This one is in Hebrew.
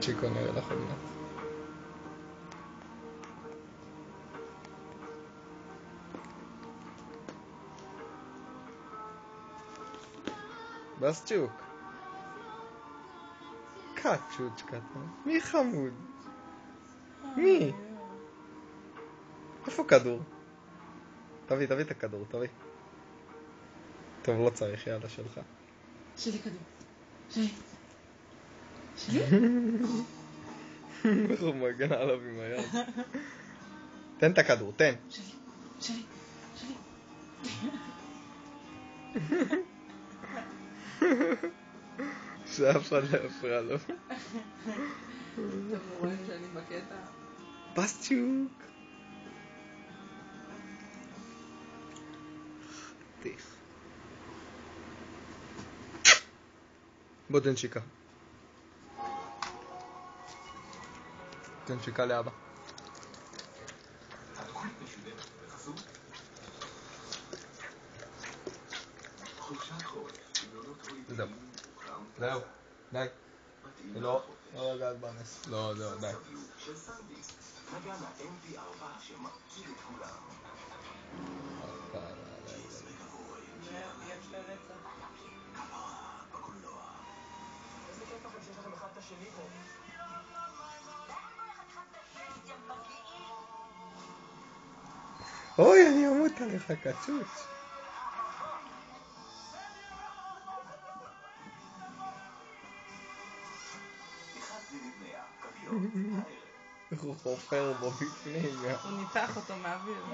צ'יקו נראה לך עוד מעט. בסצ'וק. קצ'וץ' קטן. מי חמוד? מי? איפה כדור? תביא את הכדור, תביא. טוב, לא צריך, יאללה, שלך. שלי כדור. שלי. שלי? איך הוא מגן עליו עם היד. תן את הכדור, תן. שלי. שאף אחד לא יפריע לו. אתם רואים שאני בקטע? בסצ'וק. חתיך. בוא תן שיקה. תן שיקה לאבא. זהו. די. לא לגעת בנס. לא, די. יש לרצח. איזה כיף לכם שיש לכם אחד את השני פה. אוי, אני אמות עליך, קצ'וץ'. איך הוא חופר בו בפנים. הוא ניתח אותו מהאוויר.